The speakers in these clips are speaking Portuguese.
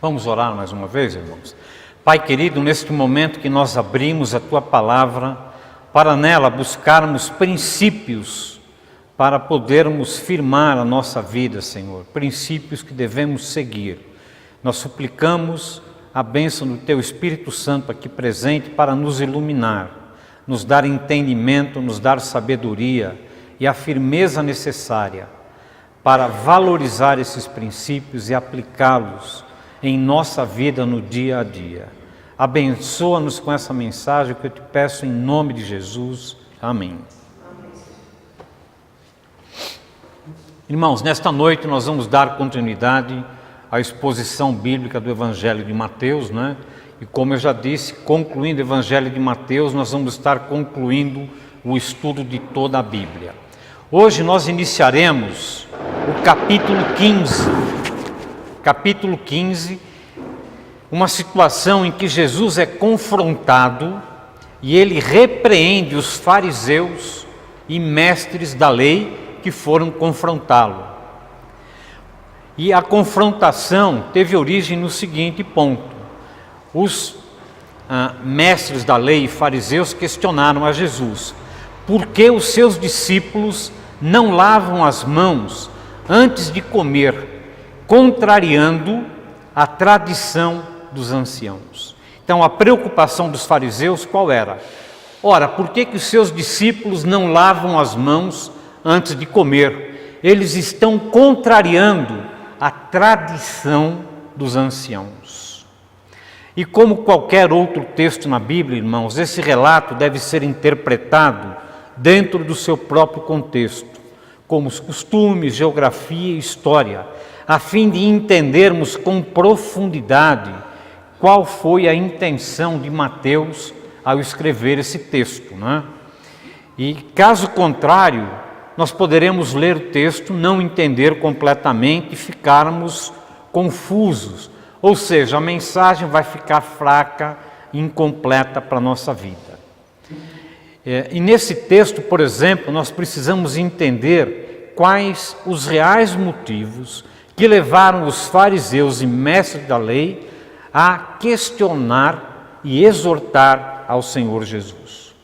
Vamos orar mais uma vez, irmãos? Pai querido, neste momento que nós abrimos a Tua Palavra, para nela buscarmos princípios para podermos firmar a nossa vida, Senhor, princípios que devemos seguir. Nós suplicamos a bênção do Teu Espírito Santo aqui presente para nos iluminar, nos dar entendimento, nos dar sabedoria e a firmeza necessária para valorizar esses princípios e aplicá-los em nossa vida no dia a dia. Abençoa-nos com essa mensagem que eu te peço em nome de Jesus. Amém. Irmãos, nesta noite nós vamos dar continuidade à exposição bíblica do Evangelho de Mateus, né? E como eu já disse, concluindo o Evangelho de Mateus, nós vamos estar concluindo o estudo de toda a Bíblia. Hoje nós iniciaremos o capítulo 15. Capítulo 15, uma situação em que Jesus é confrontado e ele repreende os fariseus e mestres da lei que foram confrontá-lo. E a confrontação teve origem no seguinte ponto: os mestres da lei e fariseus questionaram a Jesus por que os seus discípulos não lavam as mãos antes de comer, contrariando a tradição dos anciãos. Então a preocupação dos fariseus qual era? Ora, por que os seus discípulos não lavam as mãos antes de comer? Eles estão contrariando a tradição dos anciãos. E como qualquer outro texto na Bíblia, irmãos, esse relato deve ser interpretado dentro do seu próprio contexto, como os costumes, geografia e história, a fim de entendermos com profundidade qual foi a intenção de Mateus ao escrever esse texto, né? E caso contrário, nós poderemos ler o texto, não entender completamente e ficarmos confusos, ou seja, a mensagem vai ficar fraca e incompleta para a nossa vida. E nesse texto, por exemplo, nós precisamos entender quais os reais motivos que levaram os fariseus e mestres da lei a questionar e exortar ao Senhor Jesus.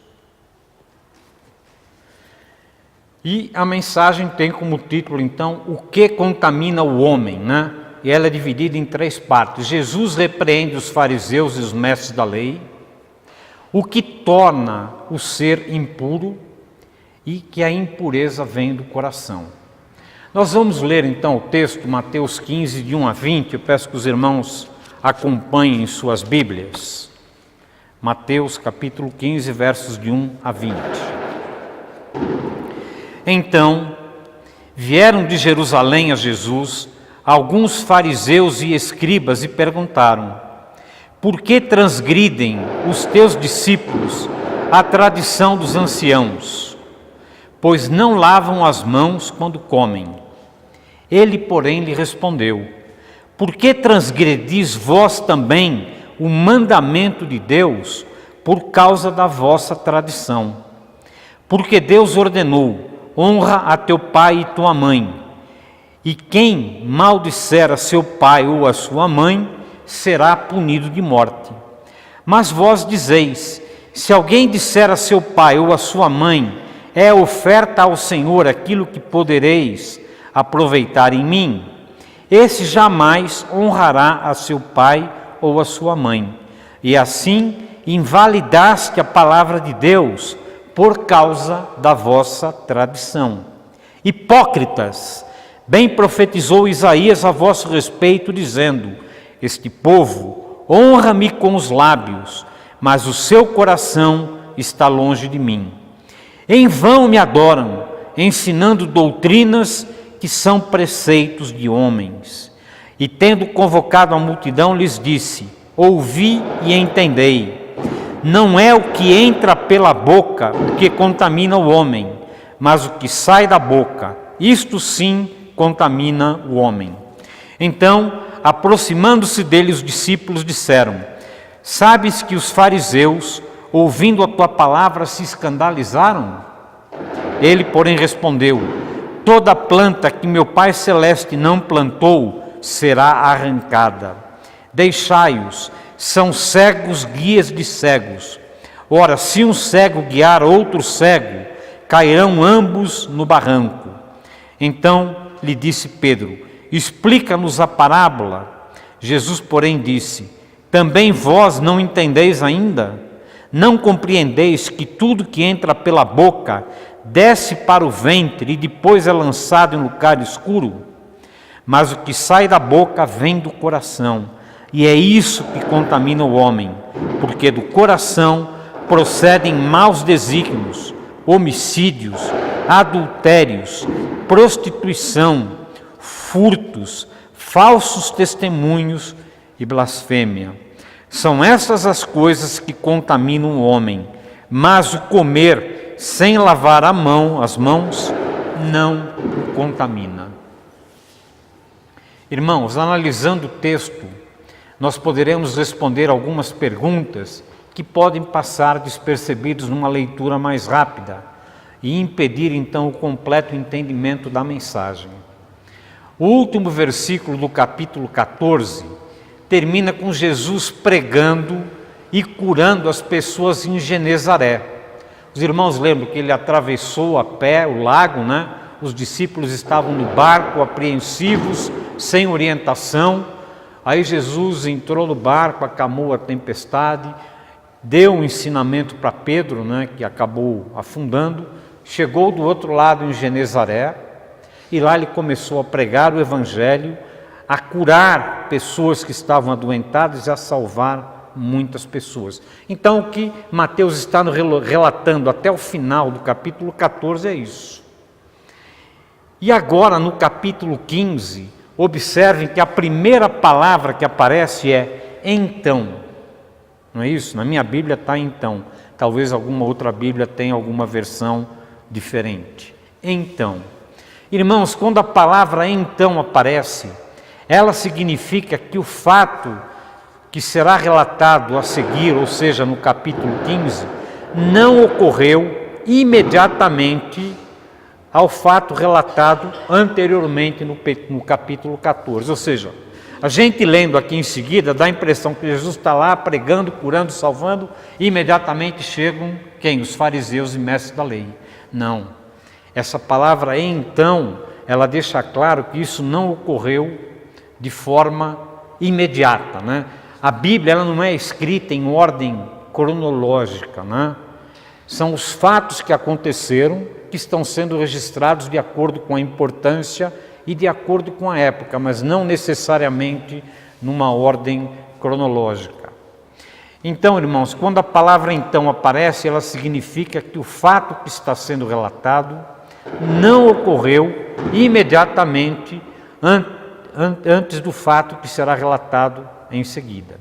E a mensagem tem como título, então, o que contamina o homem, né? E ela é dividida em 3 partes. Jesus repreende os fariseus e os mestres da lei, o que torna o ser impuro e que a impureza vem do coração. Nós vamos ler então o texto, Mateus 15, de 1 a 20, eu peço que os irmãos acompanhem em suas Bíblias. Mateus capítulo 15, versos de 1 a 20. Então, vieram de Jerusalém a Jesus alguns fariseus e escribas e perguntaram: por que transgridem os teus discípulos a tradição dos anciãos? Pois não lavam as mãos quando comem. Ele, porém, lhe respondeu: por que transgredis vós também o mandamento de Deus por causa da vossa tradição? Porque Deus ordenou: honra a teu pai e tua mãe, e quem maldisser a seu pai ou a sua mãe será punido de morte. Mas vós dizeis: se alguém disser a seu pai ou a sua mãe, é oferta ao Senhor aquilo que podereis aproveitar em mim, esse jamais honrará a seu pai ou a sua mãe. E assim invalidaste a palavra de Deus por causa da vossa tradição. Hipócritas, bem profetizou Isaías a vosso respeito, dizendo: este povo honra-me com os lábios, mas o seu coração está longe de mim. Em vão me adoram, ensinando doutrinas que são preceitos de homens. E tendo convocado a multidão, lhes disse: ouvi e entendei. Não é o que entra pela boca o que contamina o homem, mas o que sai da boca, isto sim contamina o homem. Então, aproximando-se dele, os discípulos disseram: sabes que os fariseus, ouvindo a tua palavra, se escandalizaram? Ele, porém, respondeu: toda planta que meu Pai Celeste não plantou será arrancada. deixai-os, são cegos guias de cegos. Ora, se um cego guiar outro cego, cairão ambos no barranco. Então lhe disse Pedro: explica-nos a parábola. Jesus, porém, disse: também vós não entendeis ainda? Não compreendeis que tudo que entra pela boca desce para o ventre e depois é lançado em lugar escuro? Mas o que sai da boca vem do coração, e é isso que contamina o homem, porque do coração procedem maus desígnios, homicídios, adultérios, prostituição, furtos, falsos testemunhos e blasfêmia. São essas as coisas que contaminam o homem, mas o comer sem lavar as mãos, não o contamina. Irmãos, analisando o texto, nós poderemos responder algumas perguntas que podem passar despercebidos numa leitura mais rápida e impedir então o completo entendimento da mensagem. O último versículo do capítulo 14 termina com Jesus pregando e curando as pessoas em Genezaré. Os irmãos lembram que ele atravessou a pé o lago, né? Os discípulos estavam no barco, apreensivos, sem orientação. Aí Jesus entrou no barco, acalmou a tempestade, deu um ensinamento para Pedro, né, que acabou afundando, chegou do outro lado em Genezaré, e lá ele começou a pregar o Evangelho, a curar pessoas que estavam adoentadas e a salvar muitas pessoas. Então o que Mateus está relatando até o final do capítulo 14 é isso. E agora no capítulo 15, observem que a primeira palavra que aparece é então. Não é isso? Na minha Bíblia está então. Talvez alguma outra Bíblia tenha alguma versão diferente. Então. Irmãos, quando a palavra então aparece, ela significa que o fato que será relatado a seguir, ou seja, no capítulo 15, não ocorreu imediatamente ao fato relatado anteriormente no capítulo 14. Ou seja, a gente lendo aqui em seguida dá a impressão que Jesus está lá pregando, curando, salvando, e imediatamente chegam quem? Os fariseus e mestres da lei. Não. Essa palavra então, ela deixa claro que isso não ocorreu de forma imediata, né? A Bíblia ela não é escrita em ordem cronológica, né? São os fatos que aconteceram que estão sendo registrados de acordo com a importância e de acordo com a época, mas não necessariamente numa ordem cronológica. Então, irmãos, quando a palavra então aparece, ela significa que o fato que está sendo relatado não ocorreu imediatamente antes do fato que será relatado em seguida.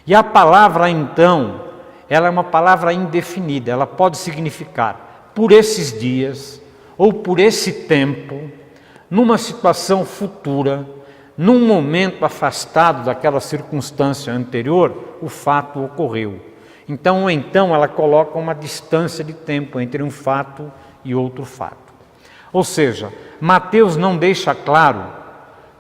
E a palavra então, ela é uma palavra indefinida, ela pode significar por esses dias, ou por esse tempo, numa situação futura, num momento afastado daquela circunstância anterior, o fato ocorreu. Então ela coloca uma distância de tempo entre um fato e outro fato. Ou seja, Mateus não deixa claro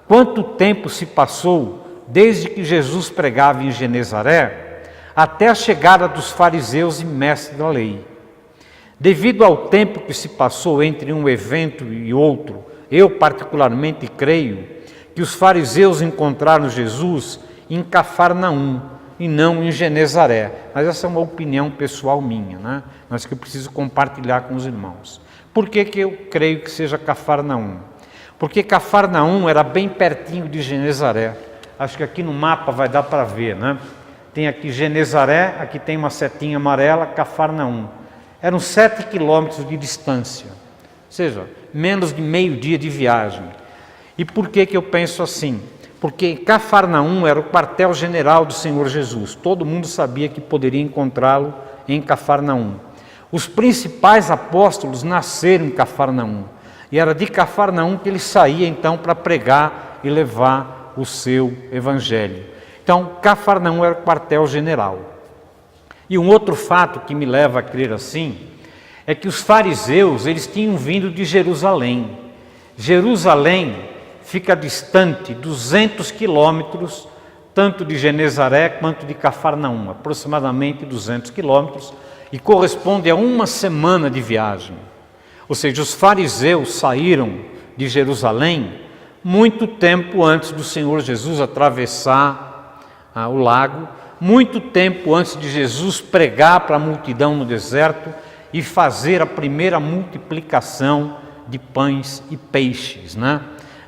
quanto tempo se passou desde que Jesus pregava em Genezaré até a chegada dos fariseus e mestres da lei. Devido ao tempo que se passou entre um evento e outro, eu particularmente creio que os fariseus encontraram Jesus em Cafarnaum e não em Genezaré. Mas essa é uma opinião pessoal minha, né? Mas que eu preciso compartilhar com os irmãos. Por que eu creio que seja Cafarnaum? Porque Cafarnaum era bem pertinho de Genezaré. Acho que aqui no mapa vai dar para ver, né? Tem aqui Genezaré, aqui tem uma setinha amarela, Cafarnaum. Eram 7 quilômetros de distância, ou seja, menos de meio dia de viagem. E por que eu penso assim? Porque Cafarnaum era o quartel-general do Senhor Jesus. Todo mundo sabia que poderia encontrá-lo em Cafarnaum. Os principais apóstolos nasceram em Cafarnaum. E era de Cafarnaum que ele saía então para pregar e levar o seu evangelho. Então, Cafarnaum era o quartel-general. E um outro fato que me leva a crer assim, é que os fariseus, eles tinham vindo de Jerusalém. Jerusalém fica distante 200 quilômetros tanto de Genezaré quanto de Cafarnaum, aproximadamente 200 quilômetros, e corresponde a uma semana de viagem. Ou seja, os fariseus saíram de Jerusalém muito tempo antes do Senhor Jesus atravessar o lago, muito tempo antes de Jesus pregar para a multidão no deserto e fazer a primeira multiplicação de pães e peixes, né?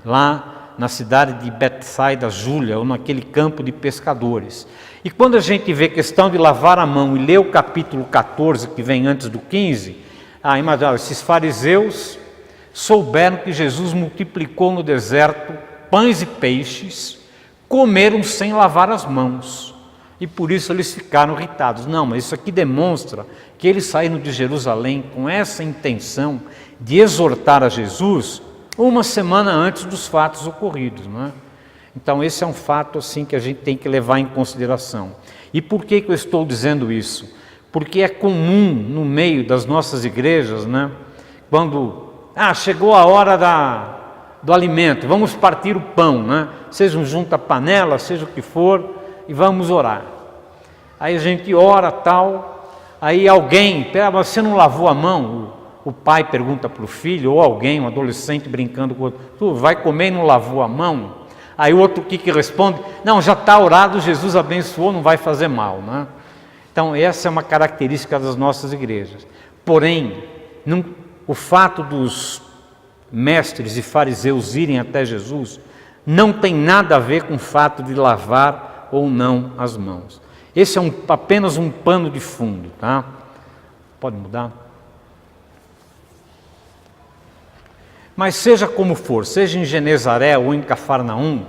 Lá na cidade de Betsaida, Júlia, ou naquele campo de pescadores. E quando a gente vê questão de lavar a mão e lê o capítulo 14, que vem antes do 15, imagina, esses fariseus souberam que Jesus multiplicou no deserto pães e peixes, comeram sem lavar as mãos. E por isso eles ficaram irritados. Não, mas isso aqui demonstra que eles saíram de Jerusalém com essa intenção de exortar a Jesus uma semana antes dos fatos ocorridos, não é? Então esse é um fato assim que a gente tem que levar em consideração. E por que eu estou dizendo isso? Porque é comum no meio das nossas igrejas, né? Quando chegou a hora do alimento, vamos partir o pão, né? Seja um junta-panela, seja o que for, e vamos orar. Aí a gente ora tal, aí alguém, você não lavou a mão? O pai pergunta para o filho, ou alguém, um adolescente brincando com o outro, tu vai comer e não lavou a mão? Aí o outro que responde, não, já está orado, Jesus abençoou, não vai fazer mal, né? Então essa é uma característica das nossas igrejas. Porém, o fato dos mestres e fariseus irem até Jesus não tem nada a ver com o fato de lavar ou não as mãos. Esse é apenas um pano de fundo, tá? Pode mudar? Mas seja como for, seja em Genezaré ou em Cafarnaum,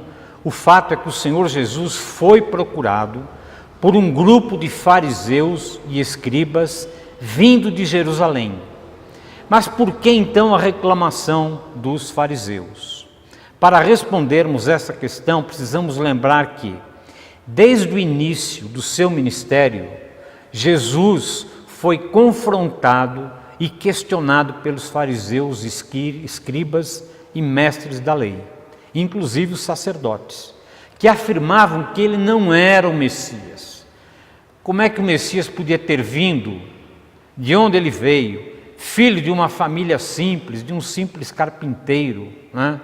o fato é que o Senhor Jesus foi procurado por um grupo de fariseus e escribas vindo de Jerusalém. Mas por que então a reclamação dos fariseus? Para respondermos essa questão, precisamos lembrar que, desde o início do seu ministério, Jesus foi confrontado e questionado pelos fariseus, escribas e mestres da lei, inclusive os sacerdotes, que afirmavam que ele não era o Messias. Como é que o Messias podia ter vindo? De onde ele veio? Filho de uma família simples, de um simples carpinteiro, né?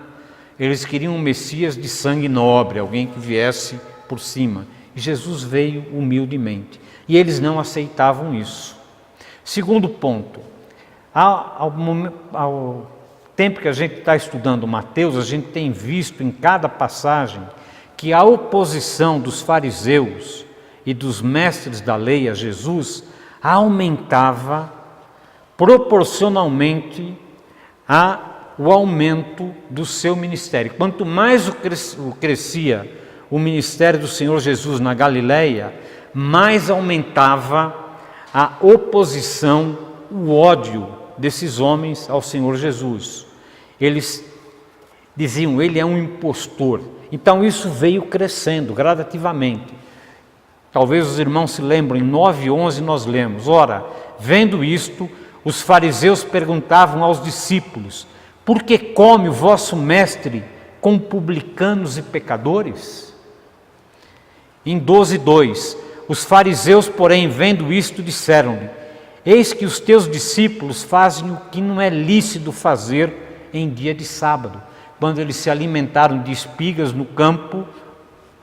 Eles queriam um Messias de sangue nobre, alguém que viesse por cima. E Jesus veio humildemente. E eles não aceitavam isso. Segundo ponto, ao tempo que a gente está estudando Mateus, a gente tem visto em cada passagem que a oposição dos fariseus e dos mestres da lei a Jesus aumentava proporcionalmente ao aumento do seu ministério. Quanto mais crescia o ministério do Senhor Jesus na Galileia, mais aumentava a oposição, o ódio desses homens ao Senhor Jesus. Eles diziam, ele é um impostor. Então isso veio crescendo gradativamente. Talvez os irmãos se lembrem, em 9:11 nós lemos, ora, vendo isto, os fariseus perguntavam aos discípulos, por que come o vosso mestre com publicanos e pecadores? Em 12:2, os fariseus, porém, vendo isto, disseram-lhe, eis que os teus discípulos fazem o que não é lícito fazer em dia de sábado, quando eles se alimentaram de espigas no campo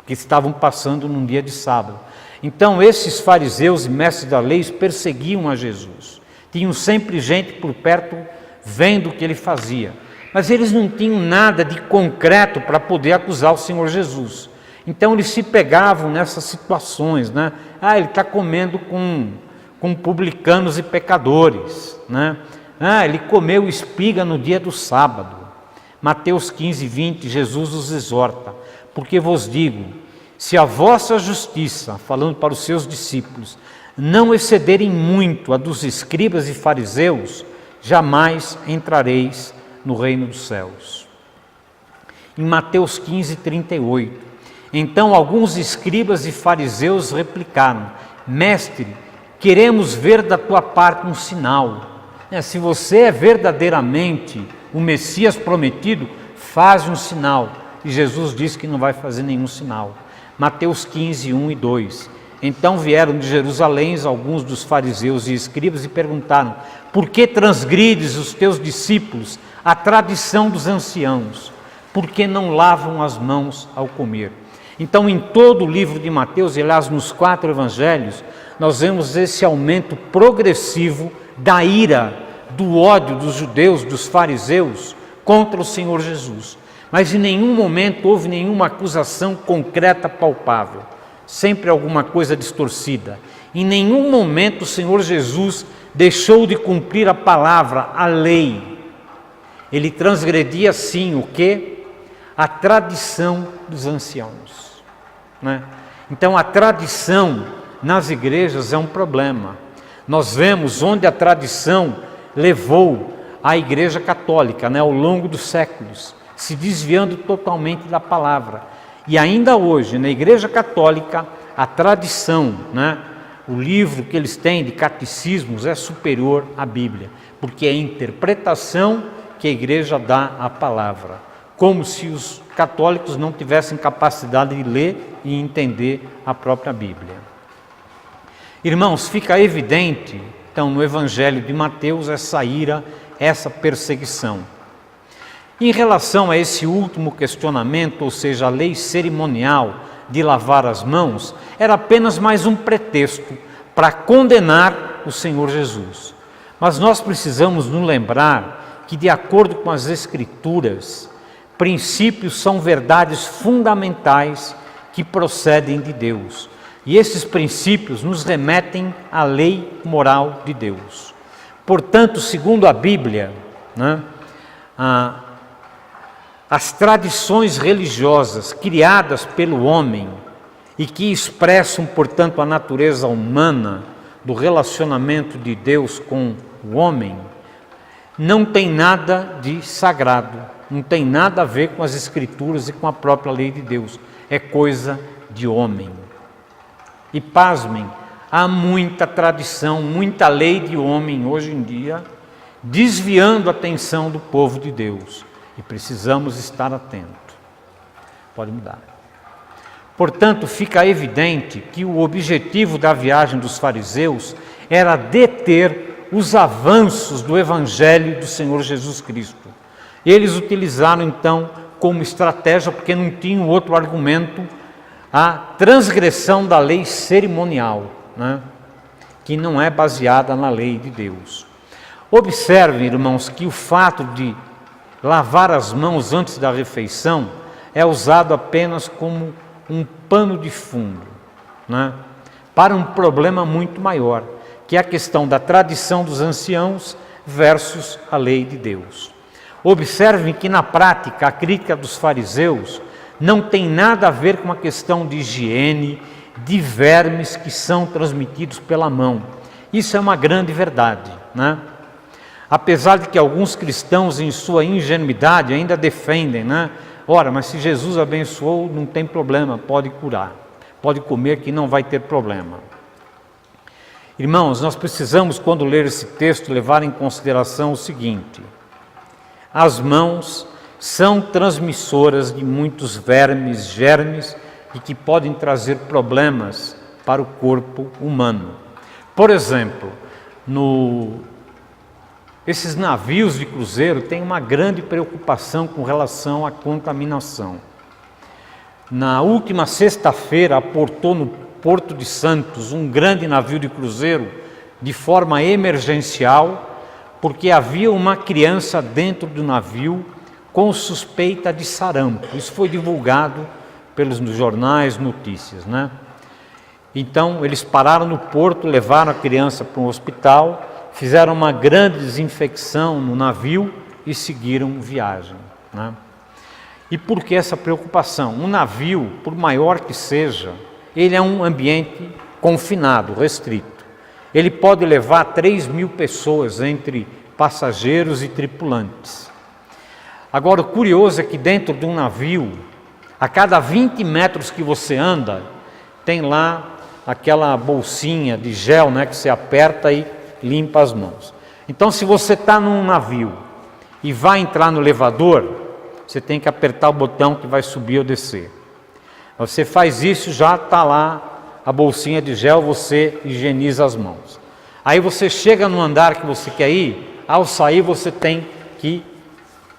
que estavam passando num dia de sábado. Então esses fariseus e mestres da lei perseguiam a Jesus. Tinham sempre gente por perto vendo o que ele fazia. Mas eles não tinham nada de concreto para poder acusar o Senhor Jesus. Então eles se pegavam nessas situações, né? Ele está comendo com publicanos e pecadores, né? Ele comeu espiga no dia do sábado. Mateus 15:20, Jesus os exorta, porque vos digo, se a vossa justiça, falando para os seus discípulos, não excederem muito a dos escribas e fariseus, jamais entrareis no reino dos céus. Em Mateus 15:38, então alguns escribas e fariseus replicaram, mestre, queremos ver da tua parte um sinal. Se você é verdadeiramente o Messias prometido, faz um sinal. E Jesus disse que não vai fazer nenhum sinal. Mateus 15, 1 e 2. Então vieram de Jerusalém alguns dos fariseus e escribas e perguntaram: por que transgrides os teus discípulos a tradição dos anciãos? Por que não lavam as mãos ao comer? Então, em todo o livro de Mateus, e aliás nos 4 evangelhos, nós vemos esse aumento progressivo da ira, do ódio dos judeus, dos fariseus, contra o Senhor Jesus. Mas em nenhum momento houve nenhuma acusação concreta, palpável. Sempre alguma coisa distorcida. Em nenhum momento o Senhor Jesus deixou de cumprir a palavra, a lei. Ele transgredia sim o quê? A tradição dos anciãos, né? Então a tradição nas igrejas é um problema. Nós vemos onde a tradição levou a Igreja Católica, né, ao longo dos séculos, se desviando totalmente da palavra. E ainda hoje, na Igreja Católica, a tradição, né, o livro que eles têm de catecismos é superior à Bíblia, porque é a interpretação que a Igreja dá à palavra, como se os católicos não tivessem capacidade de ler e entender a própria Bíblia. Irmãos, fica evidente, então, no Evangelho de Mateus, essa ira, essa perseguição. Em relação a esse último questionamento, ou seja, a lei cerimonial de lavar as mãos, era apenas mais um pretexto para condenar o Senhor Jesus. Mas nós precisamos nos lembrar que, de acordo com as Escrituras, princípios são verdades fundamentais que procedem de Deus. E esses princípios nos remetem à lei moral de Deus. Portanto, segundo a Bíblia, né, as tradições religiosas criadas pelo homem e que expressam, portanto, a natureza humana do relacionamento de Deus com o homem, não tem nada de sagrado, não tem nada a ver com as Escrituras e com a própria lei de Deus. É coisa de homem. E pasmem, há muita tradição, muita lei de homem hoje em dia, desviando a atenção do povo de Deus. E precisamos estar atentos. Pode mudar. Portanto, fica evidente que o objetivo da viagem dos fariseus era deter os avanços do Evangelho do Senhor Jesus Cristo. Eles utilizaram então como estratégia, porque não tinham outro argumento, a transgressão da lei cerimonial, né, que não é baseada na lei de Deus. Observem, irmãos, que o fato de lavar as mãos antes da refeição é usado apenas como um pano de fundo, né, para um problema muito maior, que é a questão da tradição dos anciãos versus a lei de Deus. Observem que na prática a crítica dos fariseus não tem nada a ver com a questão de higiene, de vermes que são transmitidos pela mão. Isso é uma grande verdade, né? Apesar de que alguns cristãos, em sua ingenuidade, ainda defendem, né? Ora, mas se Jesus abençoou, não tem problema, pode curar, pode comer que não vai ter problema. Irmãos, nós precisamos, quando ler esse texto, levar em consideração o seguinte: as mãos são transmissoras de muitos vermes, germes, e que podem trazer problemas para o corpo humano. Por exemplo, esses navios de cruzeiro têm uma grande preocupação com relação à contaminação. Na última sexta-feira, aportou no Porto de Santos um grande navio de cruzeiro de forma emergencial, porque havia uma criança dentro do navio com suspeita de sarampo. Isso foi divulgado pelos jornais, notícias, né? Então, eles pararam no porto, levaram a criança para um hospital, fizeram uma grande desinfecção no navio e seguiram viagem, né? E por que essa preocupação? Um navio, por maior que seja, ele é um ambiente confinado, restrito. Ele pode levar 3.000 pessoas entre passageiros e tripulantes. Agora, o curioso é que dentro de um navio, a cada 20 metros que você anda, tem lá aquela bolsinha de gel, né, que você aperta e limpa as mãos. Então, se você está num navio e vai entrar no elevador, você tem que apertar o botão que vai subir ou descer. Você faz isso, já está lá a bolsinha de gel, você higieniza as mãos. Aí você chega no andar que você quer ir, ao sair você tem que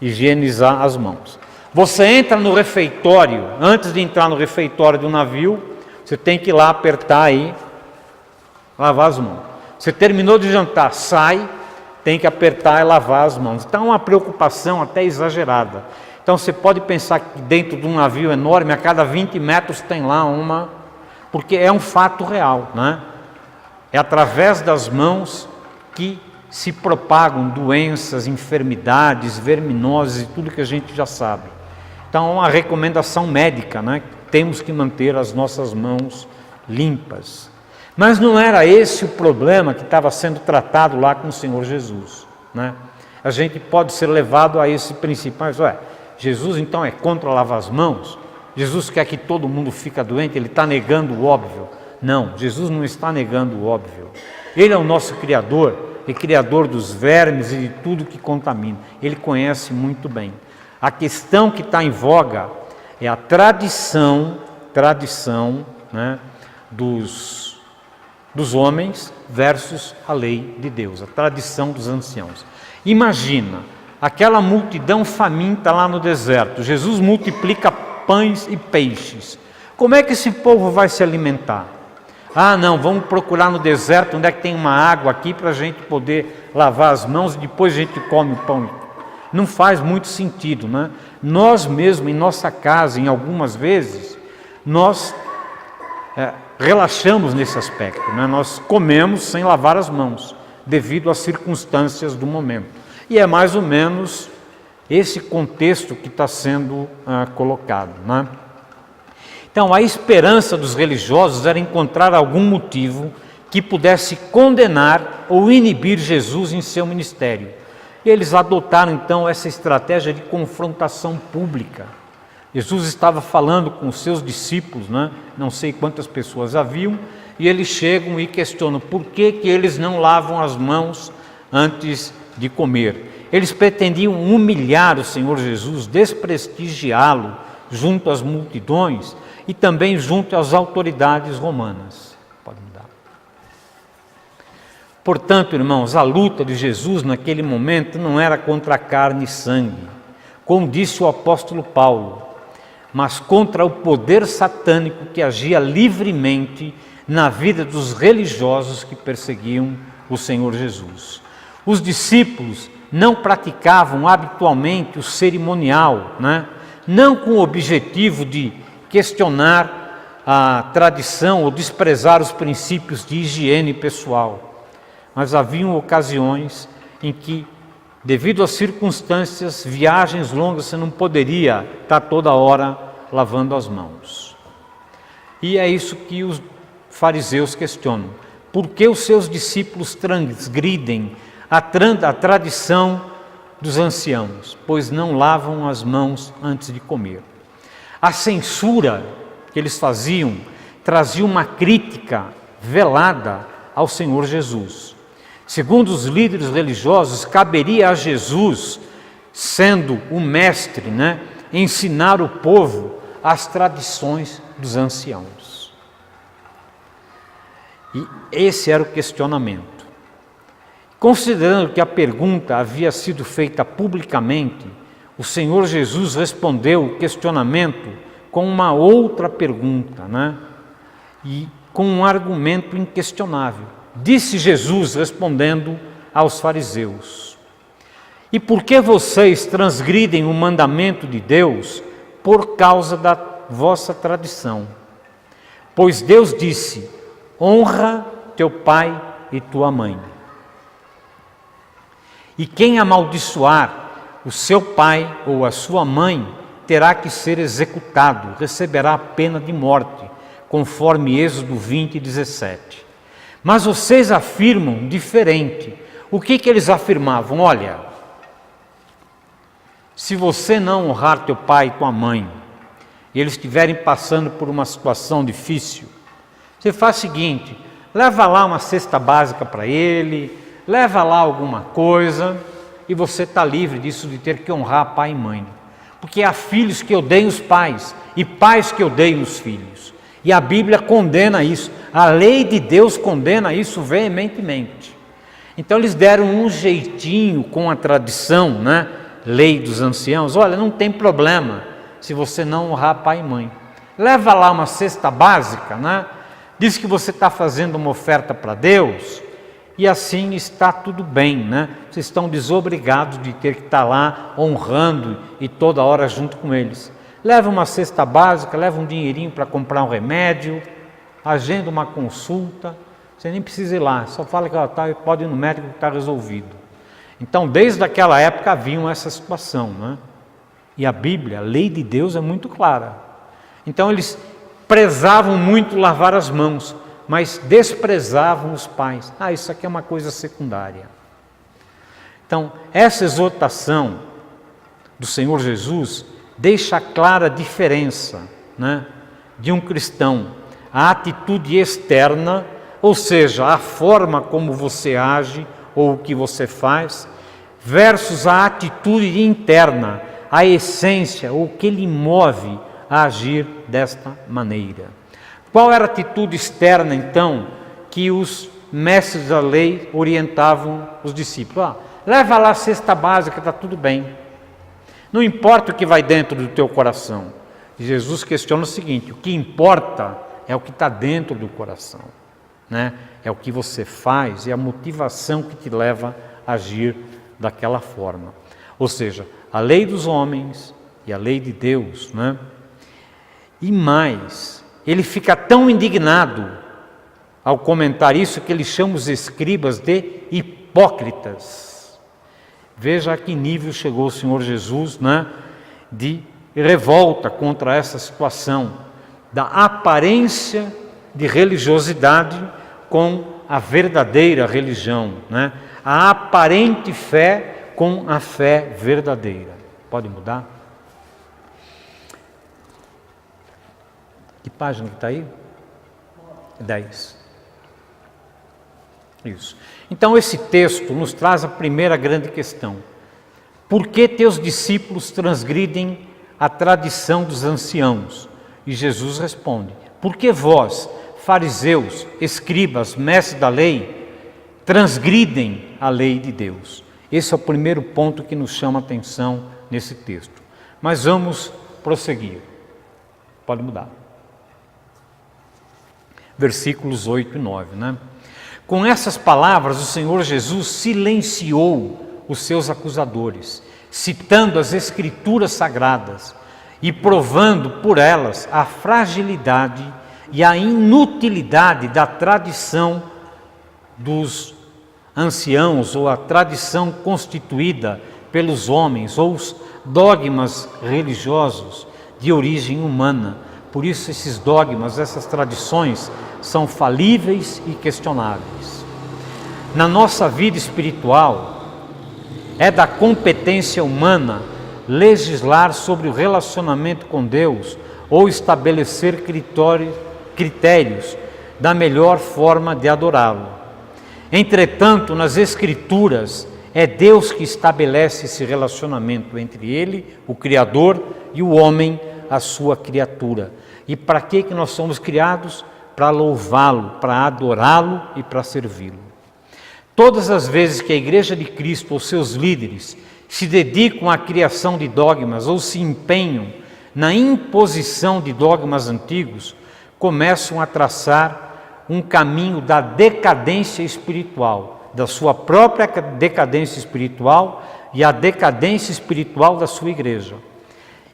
higienizar as mãos. Você entra no refeitório, antes de entrar no refeitório do navio, você tem que ir lá apertar e lavar as mãos. Você terminou de jantar, sai, tem que apertar e lavar as mãos. Então é uma preocupação até exagerada. Então você pode pensar que dentro de um navio enorme, a cada 20 metros tem lá uma, porque é um fato real, né? É através das mãos que se propagam doenças, enfermidades, verminoses e tudo que a gente já sabe. Então é uma recomendação médica, né? Temos que manter as nossas mãos limpas. Mas não era esse o problema que estava sendo tratado lá com o Senhor Jesus, né? A gente pode ser levado a esse princípio, mas Jesus então é contra lavar as mãos? Jesus quer que todo mundo fique doente, ele está negando o óbvio. Não, Jesus não está negando o óbvio. Ele é o nosso Criador, e Criador dos vermes e de tudo que contamina. Ele conhece muito bem. A questão que está em voga é a tradição, né, dos homens versus a lei de Deus, a tradição dos anciãos. Imagina, aquela multidão faminta lá no deserto, Jesus multiplica pães e peixes. Como é que esse povo vai se alimentar? Ah, não, vamos procurar no deserto onde é que tem uma água aqui para a gente poder lavar as mãos e depois a gente come o pão. Não faz muito sentido, né? Nós mesmos, em nossa casa, em algumas vezes, nós relaxamos nesse aspecto, né? Nós comemos sem lavar as mãos, devido às circunstâncias do momento. E é mais ou menos esse contexto que está sendo colocado, né? Então, a esperança dos religiosos era encontrar algum motivo que pudesse condenar ou inibir Jesus em seu ministério. E eles adotaram, então, essa estratégia de confrontação pública. Jesus estava falando com os seus discípulos, né? Não sei quantas pessoas haviam, e eles chegam e questionam por que eles não lavam as mãos antes de comer. Eles pretendiam humilhar o Senhor Jesus, desprestigiá-lo junto às multidões, e também junto às autoridades romanas. Pode mudar. Portanto, irmãos, a luta de Jesus naquele momento não era contra a carne e sangue, como disse o apóstolo Paulo, mas contra o poder satânico que agia livremente na vida dos religiosos que perseguiam o Senhor Jesus. Os discípulos não praticavam habitualmente o cerimonial, né? Não com o objetivo de questionar a tradição ou desprezar os princípios de higiene pessoal. Mas haviam ocasiões em que, devido às circunstâncias, viagens longas, você não poderia estar toda hora lavando as mãos. E é isso que os fariseus questionam. Por que os seus discípulos transgridem a tradição dos anciãos? Pois não lavam as mãos antes de comer. A censura que eles faziam trazia uma crítica velada ao Senhor Jesus. Segundo os líderes religiosos, caberia a Jesus, sendo o mestre, né, ensinar o povo as tradições dos anciãos. E esse era o questionamento. Considerando que a pergunta havia sido feita publicamente, o Senhor Jesus respondeu o questionamento com uma outra pergunta, né? E com um argumento inquestionável. Disse Jesus respondendo aos fariseus: e por que vocês transgridem o mandamento de Deus por causa da vossa tradição? Pois Deus disse: honra teu pai e tua mãe. E quem amaldiçoar o seu pai ou a sua mãe terá que ser executado, receberá a pena de morte, conforme Êxodo 20:17. Mas vocês afirmam diferente. O que eles afirmavam? Olha, se você não honrar teu pai e tua mãe, e eles estiverem passando por uma situação difícil, você faz o seguinte: leva lá uma cesta básica para ele, leva lá alguma coisa, e você está livre disso, de ter que honrar pai e mãe. Porque há filhos que odeiam os pais e pais que odeiam os filhos. E a Bíblia condena isso, a lei de Deus condena isso veementemente. Então eles deram um jeitinho com a tradição, né? Lei dos anciãos, olha, não tem problema se você não honrar pai e mãe. Leva lá uma cesta básica, né? Diz que você está fazendo uma oferta para Deus e assim está tudo bem, né? Vocês estão desobrigados de ter que estar lá honrando e toda hora junto com eles. Leva uma cesta básica, leva um dinheirinho para comprar um remédio, agenda uma consulta, você nem precisa ir lá, só fala que pode ir no médico que está resolvido. Então, desde aquela época haviam essa situação, né? E a Bíblia, a lei de Deus é muito clara. Então, eles prezavam muito lavar as mãos, mas desprezavam os pais. Isso aqui é uma coisa secundária. Então, essa exortação do Senhor Jesus deixa clara a diferença, né, de um cristão, a atitude externa, ou seja, a forma como você age ou o que você faz, versus a atitude interna, a essência, o que lhe move a agir desta maneira. Qual era a atitude externa, então, que os mestres da lei orientavam os discípulos? Leva lá a cesta básica, está tudo bem. Não importa o que vai dentro do teu coração. E Jesus questiona o seguinte: o que importa é o que está dentro do coração, né? É o que você faz, é a motivação que te leva a agir daquela forma. Ou seja, a lei dos homens e a lei de Deus, né? E mais, ele fica tão indignado ao comentar isso que ele chama os escribas de hipócritas. Veja a que nível chegou o Senhor Jesus, né, de revolta contra essa situação da aparência de religiosidade com a verdadeira religião, né? A aparente fé com a fé verdadeira. Pode mudar? Que página que está aí? 10. Isso. Então esse texto nos traz a primeira grande questão. Por que teus discípulos transgridem a tradição dos anciãos? E Jesus responde: porque vós, fariseus, escribas, mestres da lei, transgridem a lei de Deus. Esse é o primeiro ponto que nos chama a atenção nesse texto. Mas vamos prosseguir. Pode mudar. Versículos 8 e 9, né? Com essas palavras, o Senhor Jesus silenciou os seus acusadores, citando as Escrituras Sagradas e provando por elas a fragilidade e a inutilidade da tradição dos anciãos, ou a tradição constituída pelos homens, ou os dogmas religiosos de origem humana. Por isso esses dogmas, essas tradições são falíveis e questionáveis. Na nossa vida espiritual, é da competência humana legislar sobre o relacionamento com Deus ou estabelecer critérios da melhor forma de adorá-lo. Entretanto, nas Escrituras, é Deus que estabelece esse relacionamento entre Ele, o Criador, e o homem, a sua criatura. E para que nós somos criados? Para louvá-lo, para adorá-lo e para servi-lo. Todas as vezes que a Igreja de Cristo ou seus líderes se dedicam à criação de dogmas ou se empenham na imposição de dogmas antigos, começam a traçar um caminho da decadência espiritual, da sua própria decadência espiritual e a decadência espiritual da sua igreja.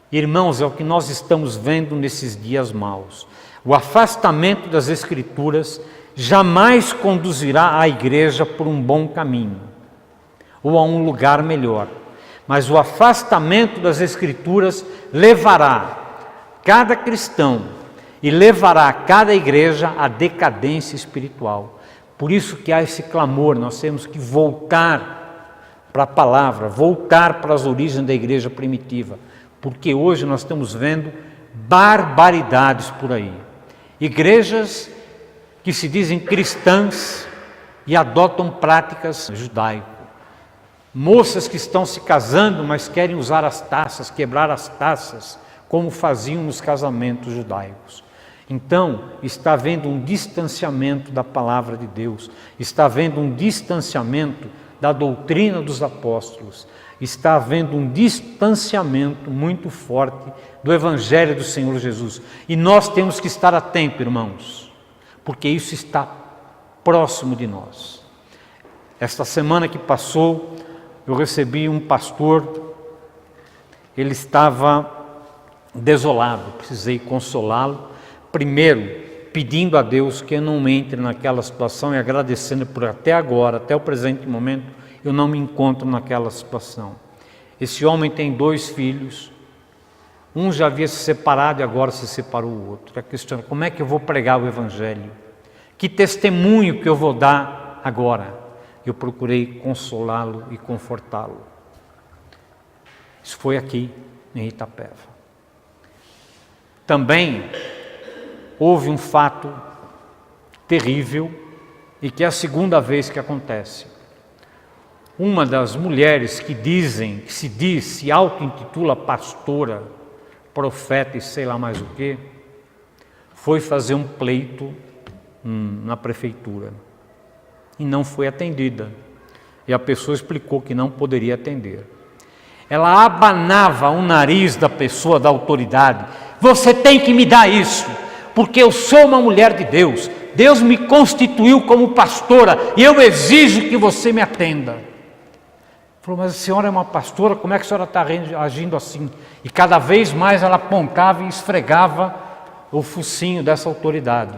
Irmãos, é o que nós estamos vendo nesses dias maus. O afastamento das Escrituras jamais conduzirá a igreja por um bom caminho ou a um lugar melhor. Mas o afastamento das Escrituras levará cada cristão e levará cada igreja à decadência espiritual. Por isso que há esse clamor, nós temos que voltar para a palavra, voltar para as origens da igreja primitiva, porque hoje nós estamos vendo barbaridades por aí. Igrejas que se dizem cristãs e adotam práticas judaicas. Moças que estão se casando, mas querem usar as taças, quebrar as taças como faziam nos casamentos judaicos. Então, está havendo um distanciamento da palavra de Deus, está havendo um distanciamento da doutrina dos apóstolos, está havendo um distanciamento muito forte do Evangelho do Senhor Jesus. E nós temos que estar atentos, irmãos, porque isso está próximo de nós. Esta semana que passou, eu recebi um pastor, ele estava desolado, precisei consolá-lo, primeiro pedindo a Deus que eu não entre naquela situação e agradecendo por até agora, até o presente momento, eu não me encontro naquela situação. Esse homem tem 2 filhos, um já havia se separado e agora se separou o outro. A questão é como é que eu vou pregar o Evangelho? Que testemunho que eu vou dar agora? Eu procurei consolá-lo e confortá-lo. Isso foi aqui em Itapeva. Também houve um fato terrível e que é a segunda vez que acontece. Uma das mulheres que se auto-intitula pastora, profeta e sei lá mais o que, foi fazer um pleito na prefeitura e não foi atendida. E a pessoa explicou que não poderia atender. Ela abanava o nariz da pessoa da autoridade. Você tem que me dar isso, porque eu sou uma mulher de Deus. Deus me constituiu como pastora e eu exijo que você me atenda. Falou, mas a senhora é uma pastora, como é que a senhora está agindo assim? E cada vez mais ela apontava e esfregava o focinho dessa autoridade.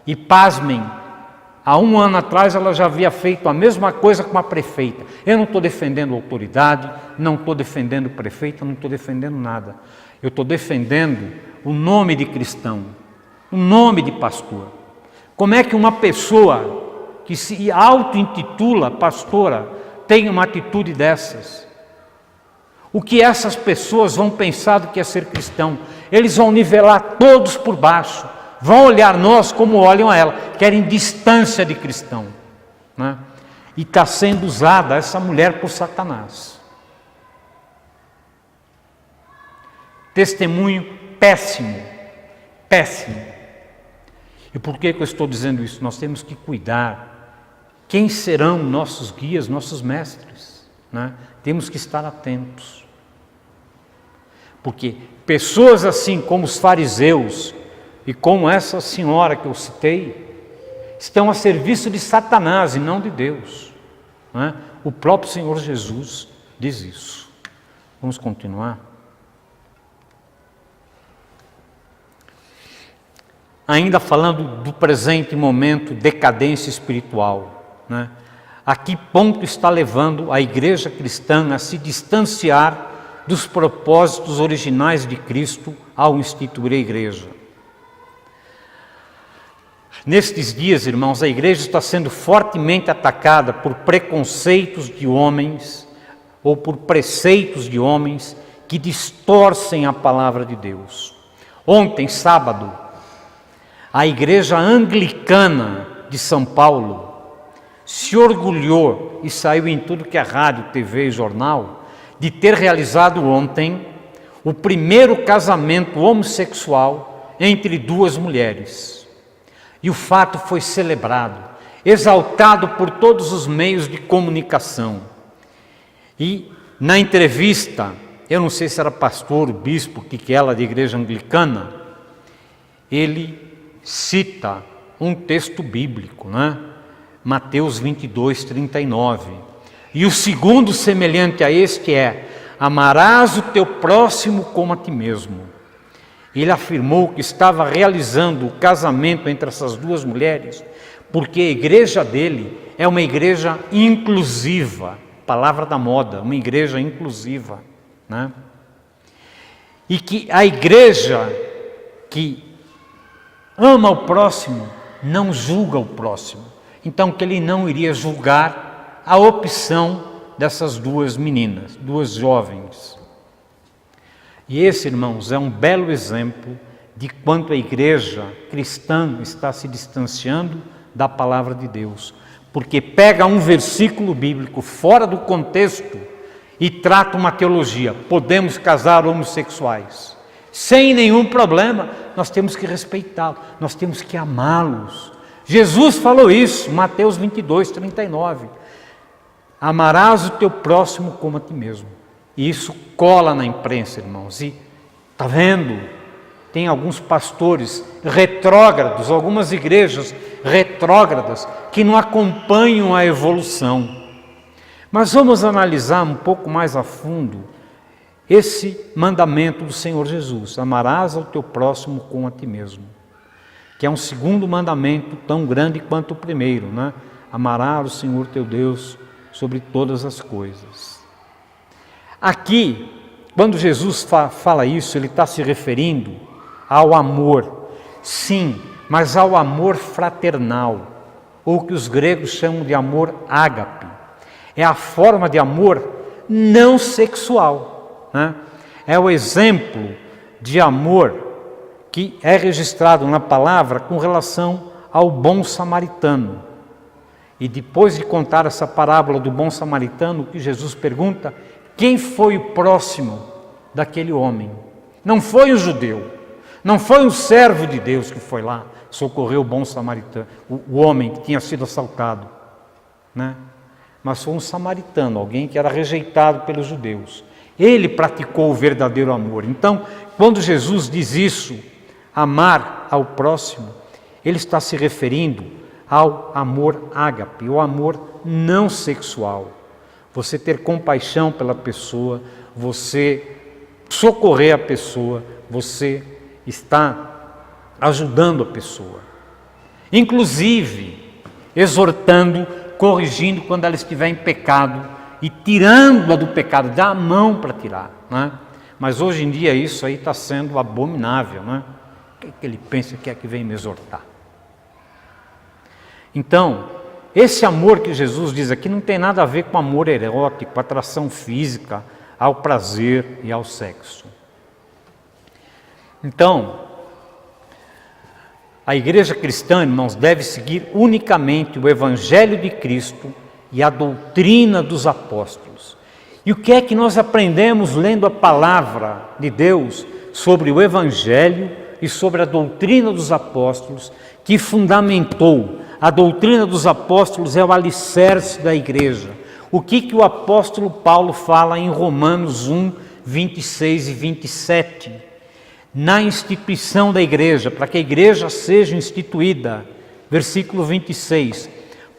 E pasmem, há 1 ano atrás ela já havia feito a mesma coisa com a prefeita. Eu não estou defendendo a autoridade, não estou defendendo o prefeito, não estou defendendo nada. Eu estou defendendo o nome de cristão, o nome de pastor. Como é que uma pessoa que se auto-intitula pastora tem uma atitude dessas? O que essas pessoas vão pensar do que é ser cristão? Eles vão nivelar todos por baixo, vão olhar nós como olham a ela, querem distância de cristão, né? E está sendo usada essa mulher por Satanás. Testemunho péssimo, péssimo. E por que eu estou dizendo isso? Nós temos que cuidar. Quem serão nossos guias, nossos mestres, né? Temos que estar atentos. Porque pessoas assim como os fariseus e como essa senhora que eu citei, estão a serviço de Satanás e não de Deus, né? O próprio Senhor Jesus diz isso. Vamos continuar? Ainda falando do presente momento, decadência espiritual, né? A que ponto está levando a igreja cristã a se distanciar dos propósitos originais de Cristo ao instituir a igreja? Nestes dias, irmãos, a igreja está sendo fortemente atacada por preconceitos de homens ou por preceitos de homens que distorcem a palavra de Deus. Ontem, sábado, a igreja anglicana de São Paulo se orgulhou e saiu em tudo que é rádio, TV e jornal de ter realizado ontem o primeiro casamento homossexual entre 2 mulheres. E o fato foi celebrado, exaltado por todos os meios de comunicação. E na entrevista, eu não sei se era pastor, bispo, que ela da igreja anglicana, ele cita um texto bíblico, né? Mateus 22, 39. E o segundo semelhante a este é: amarás o teu próximo como a ti mesmo. Ele afirmou que estava realizando o casamento entre essas 2 mulheres, porque a igreja dele é uma igreja inclusiva, palavra da moda, uma igreja inclusiva, né? E que a igreja que ama o próximo não julga o próximo. Então que ele não iria julgar a opção dessas 2 meninas, 2 jovens. E esse, irmãos, é um belo exemplo de quanto a igreja cristã está se distanciando da palavra de Deus, porque pega um versículo bíblico fora do contexto e trata uma teologia. Podemos casar homossexuais. sem nenhum problema. Nós temos que respeitá-los, nós temos que amá-los. Jesus falou isso, Mateus 22, 39. Amarás o teu próximo como a ti mesmo. E isso cola na imprensa, irmãos. E está vendo? Tem alguns pastores retrógrados, algumas igrejas retrógradas, que não acompanham a evolução. Mas vamos analisar um pouco mais a fundo esse mandamento do Senhor Jesus: amarás ao teu próximo como a ti mesmo, que é um segundo mandamento tão grande quanto o primeiro, né? Amarás o Senhor teu Deus sobre todas as coisas. Aqui, quando Jesus fala isso, ele está se referindo ao amor, sim, mas ao amor fraternal, ou que os gregos chamam de amor ágape. É a forma de amor não sexual, né? É o exemplo de amor que é registrado na palavra com relação ao bom samaritano. E depois de contar essa parábola do bom samaritano, que Jesus pergunta: quem foi o próximo daquele homem? Não foi o judeu, não foi um servo de Deus que foi lá socorrer o bom samaritano, o homem que tinha sido assaltado, né? Mas foi um samaritano, alguém que era rejeitado pelos judeus. Ele praticou o verdadeiro amor. Então, quando Jesus diz isso, amar ao próximo, ele está se referindo ao amor ágape, o amor não sexual. Você ter compaixão pela pessoa, você socorrer a pessoa, você está ajudando a pessoa. Inclusive, exortando, corrigindo quando ela estiver em pecado e tirando-a do pecado, dá a mão para tirar, né? Mas hoje em dia isso aí está sendo abominável, né? O que ele pensa que é que vem me exortar? Então, esse amor que Jesus diz aqui não tem nada a ver com amor erótico, atração física, ao prazer e ao sexo. Então, a igreja cristã, irmãos, deve seguir unicamente o Evangelho de Cristo e a doutrina dos apóstolos. E o que é que nós aprendemos lendo a palavra de Deus sobre o Evangelho e sobre a doutrina dos apóstolos, que fundamentou? A doutrina dos apóstolos é o alicerce da igreja. O que o apóstolo Paulo fala em Romanos 1, 26 e 27? Na instituição da igreja, para que a igreja seja instituída, versículo 26,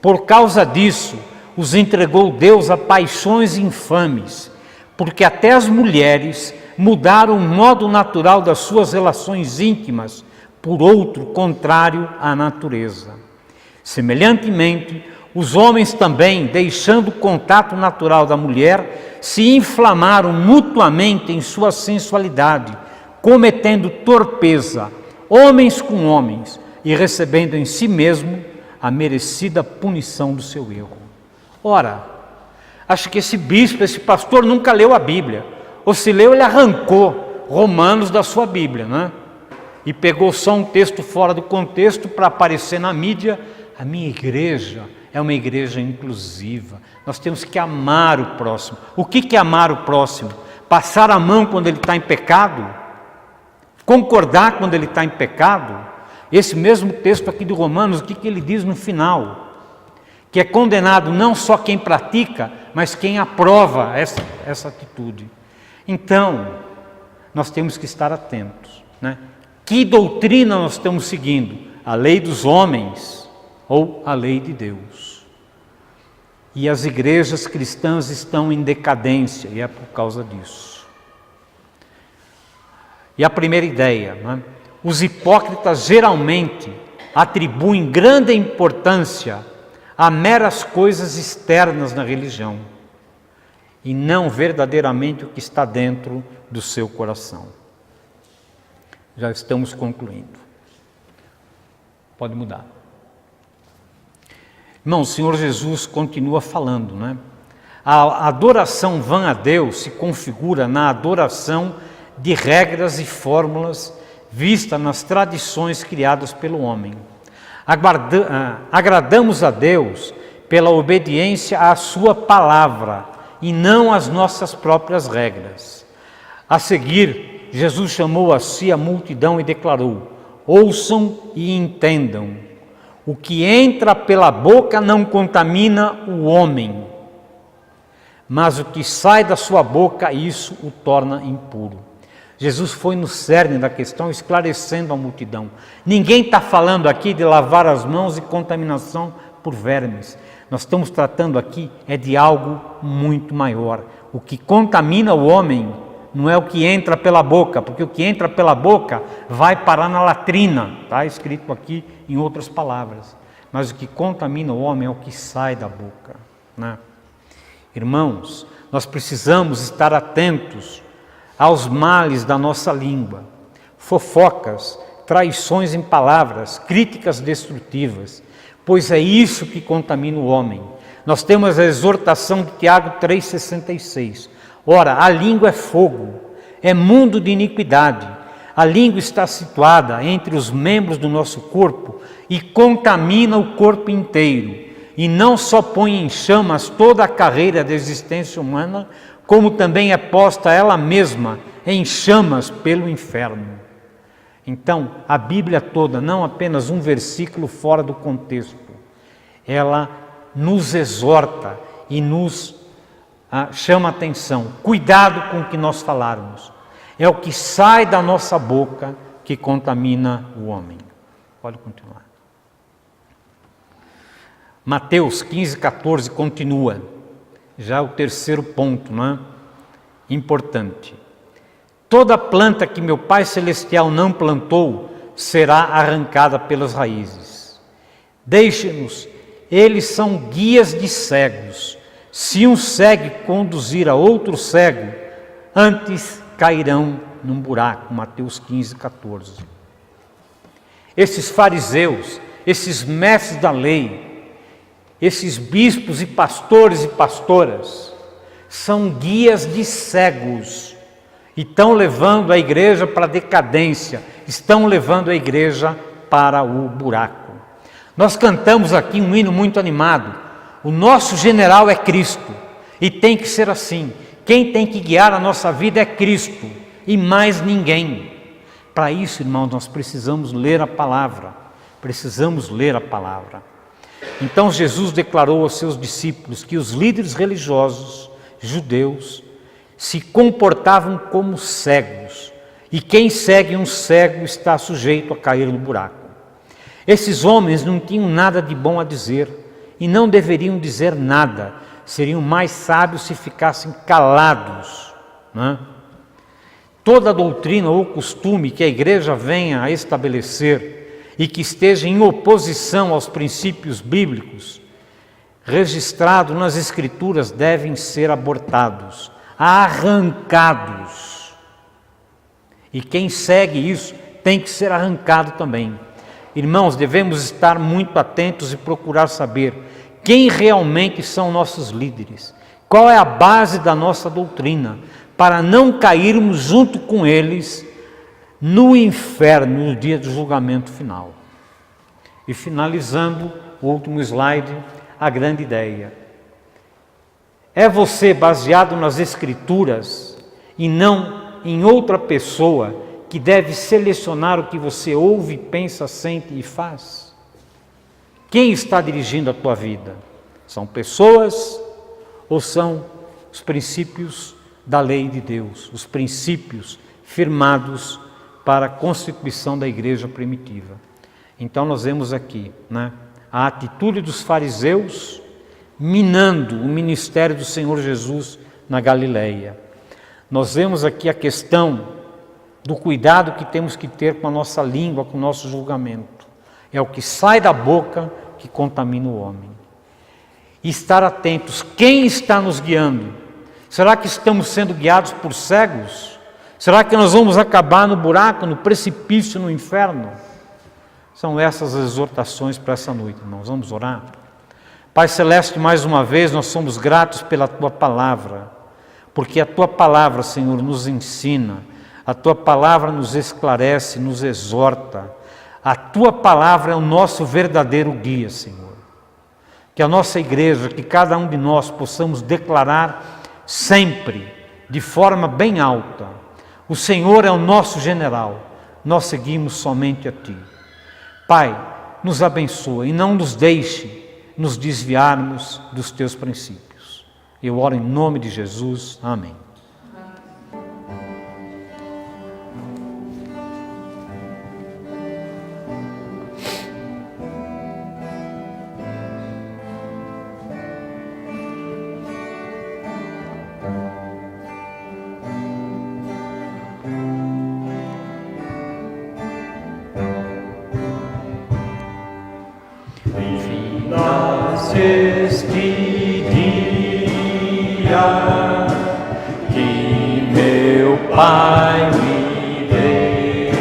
por causa disso, os entregou Deus a paixões infames, porque até as mulheres mudaram o modo natural das suas relações íntimas por outro contrário à natureza. Semelhantemente, os homens também, deixando o contato natural da mulher, se inflamaram mutuamente em sua sensualidade, cometendo torpeza, homens com homens, e recebendo em si mesmo a merecida punição do seu erro. Ora, acho que esse bispo, esse pastor nunca leu a Bíblia, ou se leu, ele arrancou Romanos da sua Bíblia, né? E pegou só um texto fora do contexto para aparecer na mídia. A minha igreja é uma igreja inclusiva, nós temos que amar o próximo. O que é amar o próximo? Passar a mão quando ele está em pecado? Concordar quando ele está em pecado? Esse mesmo texto aqui de Romanos, o que ele diz no final? Que é condenado não só quem pratica, mas quem aprova essa atitude. Então, nós temos que estar atentos, né? Que doutrina nós estamos seguindo? A lei dos homens ou a lei de Deus? E as igrejas cristãs estão em decadência, e é por causa disso. E a primeira ideia, né? Os hipócritas geralmente atribuem grande importância a meras coisas externas na religião e não verdadeiramente o que está dentro do seu coração. Já estamos concluindo. Pode mudar. Irmão, o Senhor Jesus continua falando, né? A adoração vã a Deus se configura na adoração de regras e fórmulas vista nas tradições criadas pelo homem. Agradamos a Deus pela obediência à sua palavra e não às nossas próprias regras. A seguir, Jesus chamou a si a multidão e declarou: ouçam e entendam, o que entra pela boca não contamina o homem, mas o que sai da sua boca, isso o torna impuro. Jesus foi no cerne da questão, esclarecendo a multidão. Ninguém está falando aqui de lavar as mãos e contaminação por vermes. Nós estamos tratando aqui de algo muito maior. O que contamina o homem não é o que entra pela boca, porque o que entra pela boca vai parar na latrina, está escrito aqui em outras palavras. Mas o que contamina o homem é o que sai da boca, né? Irmãos, nós precisamos estar atentos aos males da nossa língua, fofocas, traições em palavras, críticas destrutivas, pois é isso que contamina o homem. Nós temos a exortação de Tiago 3,66. Ora, a língua é fogo, é mundo de iniquidade. A língua está situada entre os membros do nosso corpo e contamina o corpo inteiro. E não só põe em chamas toda a carreira da existência humana, como também é posta ela mesma em chamas pelo inferno. Então, a Bíblia toda, não apenas um versículo fora do contexto, ela nos exorta e nos chama a atenção. Cuidado com o que nós falarmos. É o que sai da nossa boca que contamina o homem. Pode continuar. Mateus 15,14 continua. Já o terceiro ponto, né? Importante. Toda planta que meu Pai Celestial não plantou será arrancada pelas raízes. Deixe-nos, eles são guias de cegos. Se um cego conduzir a outro cego, antes cairão num buraco. Mateus 15,14. Esses fariseus, esses mestres da lei, esses bispos e pastores e pastoras, são guias de cegos e estão levando a igreja para a decadência, estão levando a igreja para o buraco. Nós cantamos aqui um hino muito animado. O nosso general é Cristo e tem que ser assim. Quem tem que guiar a nossa vida é Cristo e mais ninguém. Para isso, irmãos, nós precisamos ler a palavra. Precisamos ler a palavra. Então Jesus declarou aos seus discípulos que os líderes religiosos judeus se comportavam como cegos, e quem segue um cego está sujeito a cair no buraco. Esses homens não tinham nada de bom a dizer e não deveriam dizer nada, seriam mais sábios se ficassem calados, né? Toda doutrina ou costume que a igreja venha a estabelecer e que esteja em oposição aos princípios bíblicos registrados nas Escrituras devem ser abortados, arrancados. E quem segue isso tem que ser arrancado também. Irmãos, devemos estar muito atentos e procurar saber quem realmente são nossos líderes, qual é a base da nossa doutrina, para não cairmos junto com eles no inferno, no dia do julgamento final. E finalizando, o último slide, a grande ideia. É você baseado nas Escrituras e não em outra pessoa que deve selecionar o que você ouve, pensa, sente e faz? Quem está dirigindo a tua vida? São pessoas ou são os princípios da lei de Deus, os princípios firmados para a constituição da igreja primitiva? Então nós vemos aqui, né, a atitude dos fariseus minando o ministério do Senhor Jesus na Galileia. Nós vemos aqui a questão do cuidado que temos que ter com a nossa língua, com o nosso julgamento. É o que sai da boca que contamina o homem. E estar atentos, quem está nos guiando? Será que estamos sendo guiados por cegos? Será que nós vamos acabar no buraco, no precipício, no inferno? São essas as exortações para essa noite, irmãos. Vamos orar? Pai Celeste, mais uma vez nós somos gratos pela Tua Palavra, porque a Tua Palavra, Senhor, nos ensina, a Tua Palavra nos esclarece, nos exorta. A Tua Palavra é o nosso verdadeiro guia, Senhor. Que a nossa igreja, que cada um de nós possamos declarar sempre, de forma bem alta, O Senhor é o nosso general, nós seguimos somente a Ti. Pai, nos abençoa e não nos deixe nos desviarmos dos Teus princípios. Eu oro em nome de Jesus. Amém. Este dia que meu Pai me deu,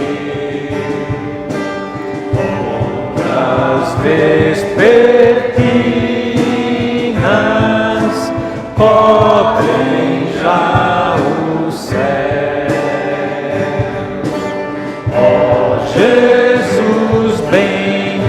outras vespertinas cobrem já o céu. Ó Jesus bendito,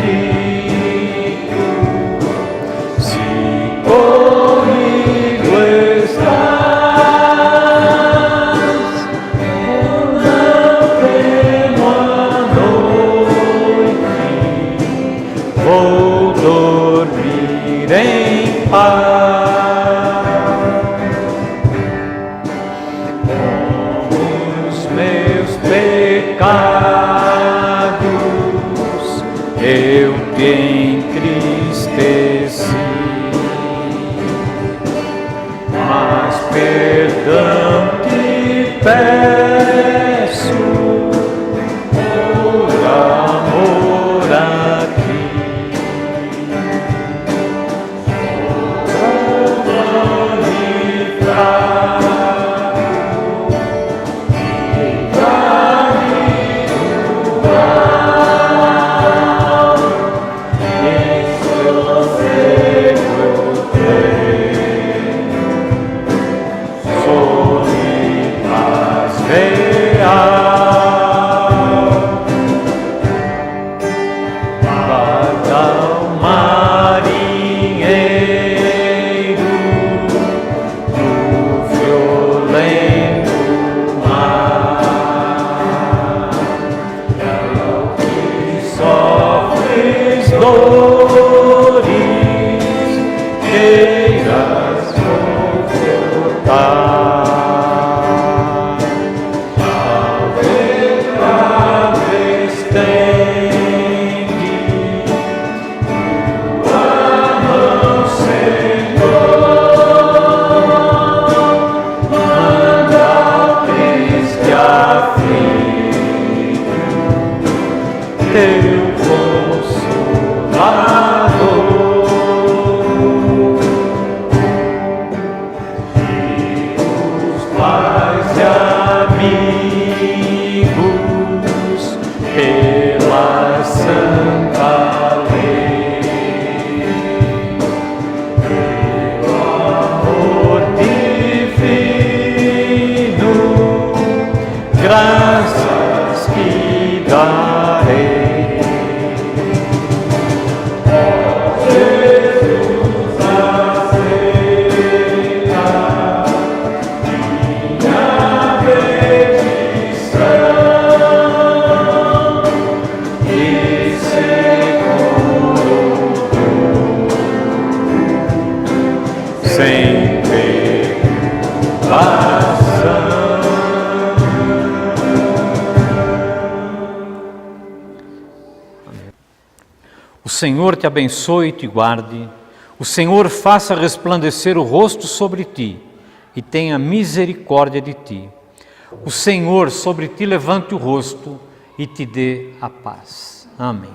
vou dormir em paz. Os meus pecados eu te entristeci, mas perdão te peço por amor a ti. Graças que darei, ó Jesus, aceita minha petição e seguro sem perturbação. O Senhor te abençoe e te guarde. O Senhor faça resplandecer o rosto sobre ti e tenha misericórdia de ti. O Senhor sobre ti levante o rosto e te dê a paz. Amém.